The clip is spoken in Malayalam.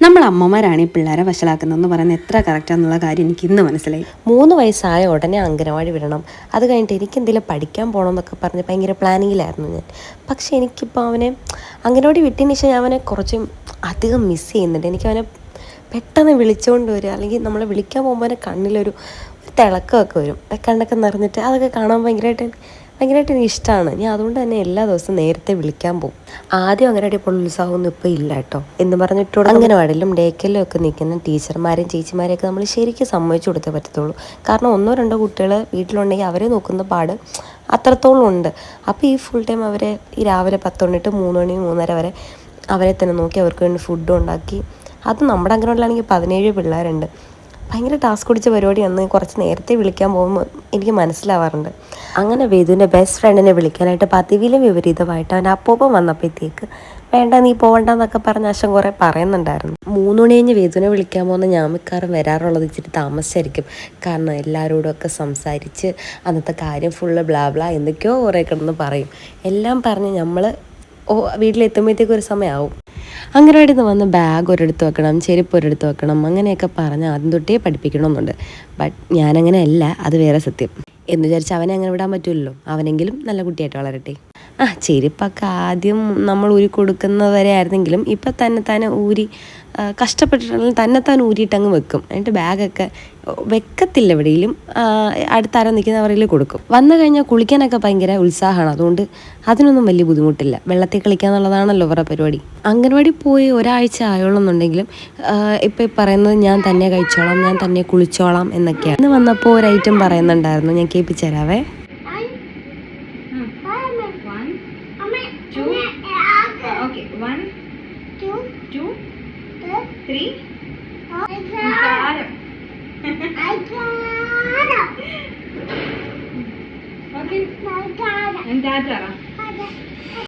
നമ്മൾ അമ്മമാരാണ് ഈ പിള്ളേരെ വഷളാക്കുന്നതെന്ന് പറയുന്നത് എത്ര കറക്റ്റാന്നുള്ള കാര്യം എനിക്ക് ഇന്ന് മനസ്സിലായി. 3 വയസ്സായ ഉടനെ അംഗനവാടി വിടണം, അത് കഴിഞ്ഞിട്ട് എനിക്ക് എന്തെങ്കിലും പഠിക്കാൻ പോകണം എന്നൊക്കെ പറഞ്ഞ് ഭയങ്കര പ്ലാനിങ്ങിലായിരുന്നു ഞാൻ. പക്ഷേ എനിക്കിപ്പോൾ അവനെ അംഗനവാടി വിട്ടതിന് ശേഷം ഞാൻ അവനെ കുറച്ചും അധികം മിസ്സ് ചെയ്യുന്നുണ്ട്. എനിക്കവനെ പെട്ടെന്ന് വിളിച്ചുകൊണ്ട് വരിക, അല്ലെങ്കിൽ നമ്മളെ വിളിക്കാൻ പോകുമ്പോൾ അവൻ്റെ കണ്ണിലൊരു തിളക്കമൊക്കെ വരും, കണ്ണൊക്കെ നിറഞ്ഞിട്ട് അതൊക്കെ കാണാൻ ഭയങ്കരമായിട്ട് എനിക്ക് ഇഷ്ടമാണ്. ഞാൻ അതുകൊണ്ട് തന്നെ എല്ലാ ദിവസവും നേരത്തെ വിളിക്കാൻ പോകും. ആദ്യം അംഗനവാടി ഇപ്പോൾ ഉത്സാഹമൊന്നും ഇപ്പോൾ ഇല്ല കേട്ടോ എന്ന് പറഞ്ഞിട്ട് അംഗനവാടിയിലും ഡേക്കലിലും ഒക്കെ നിൽക്കുന്ന ടീച്ചർമാരെയും ചേച്ചിമാരെയൊക്കെ നമ്മൾ ശരിക്കും സമ്മതിച്ചു കൊടുത്തേ പറ്റത്തുള്ളൂ. കാരണം 1-2 കുട്ടികൾ വീട്ടിലുണ്ടെങ്കിൽ അവരെ നോക്കുന്ന പാട് അത്രത്തോളം ഉണ്ട്. അപ്പോൾ ഈ ഫുൾ ടൈം അവരെ ഈ രാവിലെ 10 തൊട്ടിട്ട് 3 മണി 3:30 വരെ അവരെ തന്നെ നോക്കി അവർക്ക് വേണ്ടി ഫുഡ് ഉണ്ടാക്കി. അത് നമ്മുടെ അംഗനവാടിയിലാണെങ്കിൽ 17 പിള്ളേരുണ്ട്. ഭയങ്കര ടാസ്ക് പിടിച്ച പരിപാടിയാണ്. കുറച്ച് നേരത്തെ വിളിക്കാൻ പോകുമ്പോൾ എനിക്ക് മനസ്സിലാവാറുണ്ട്. അങ്ങനെ വേദുവിൻ്റെ ബെസ്റ്റ് ഫ്രണ്ടിനെ വിളിക്കാനായിട്ട് പതിവിലും വിപരീതമായിട്ട് അവൻ്റെ അപ്പൂപ്പൻ വന്നപ്പോഴത്തേക്ക് വേണ്ട നീ പോകണ്ടെന്നൊക്കെ പറഞ്ഞ് അശ്വൻ കുറേ പറയുന്നുണ്ടായിരുന്നു. 3 മണി കഴിഞ്ഞ് വേദുവിനെ വിളിക്കാൻ പോകുന്ന ഞാൻ മിക്കവാറും വരാറുള്ളത് ഇച്ചിരി താമസിച്ചായിരിക്കും. കാരണം എല്ലാവരോടും ഒക്കെ സംസാരിച്ച് അന്നത്തെ കാര്യം ഫുള്ള് ബ്ലാ എന്തൊക്കെയോ കുറേ കിടന്ന് പറയും. എല്ലാം പറഞ്ഞ് നമ്മൾ വീട്ടിലെത്തുമ്പോഴത്തേക്കും ഒരു സമയമാവും. അംഗനവാടിയിൽ നിന്ന് വന്ന് ബാഗ് ഒരിടത്ത് വെക്കണം, ചെരുപ്പ് ഒരിടത്ത് വെക്കണം, അങ്ങനെയൊക്കെ പറഞ്ഞ് ആദ്യം തൊട്ടേ പഠിപ്പിക്കണമെന്നുണ്ട്. ബട്ട് ഞാനങ്ങനെ അല്ല, അത് വേറെ സത്യം. എന്ന് വിചാരിച്ച് അവനെ അങ്ങനെ വിടാൻ പറ്റുമല്ലോ. അവനെങ്കിലും നല്ല കുട്ടിയായിട്ട് വളരട്ടെ. ചെരുപ്പൊക്കെ ആദ്യം നമ്മൾ ഊരി കൊടുക്കുന്നവരെ ആയിരുന്നെങ്കിലും ഇപ്പം തന്നെ ഊരി കഷ്ടപ്പെട്ടിട്ടുണ്ടെങ്കിൽ തന്നെ ഊരിയിട്ടങ്ങ് വെക്കും. എന്നിട്ട് ബാഗൊക്കെ വെക്കത്തില്ല എവിടെയും, അടുത്താരോ നിൽക്കുന്നവരിൽ കൊടുക്കും. വന്നു കഴിഞ്ഞാൽ കുളിക്കാനൊക്കെ ഭയങ്കര ഉത്സാഹമാണ്. അതുകൊണ്ട് അതിനൊന്നും വലിയ ബുദ്ധിമുട്ടില്ല. വെള്ളത്തിൽ കളിക്കുക എന്നുള്ളതാണല്ലോ അവരുടെ പരിപാടി. അംഗൻവാടി പോയി ഒരാഴ്ച ആയോളെന്നുണ്ടെങ്കിലും ഇപ്പം പറയുന്നത് ഞാൻ തന്നെ കഴിച്ചോളാം, ഞാൻ തന്നെ കുളിച്ചോളാം എന്നൊക്കെയാണ്. ഇന്ന് വന്നപ്പോൾ ഒരു ഐറ്റം പറയുന്നുണ്ടായിരുന്നു, ഞാൻ കേൾപ്പിച്ചു തരാവേ. Okay, 1, 2, 3. Okay. And Dada.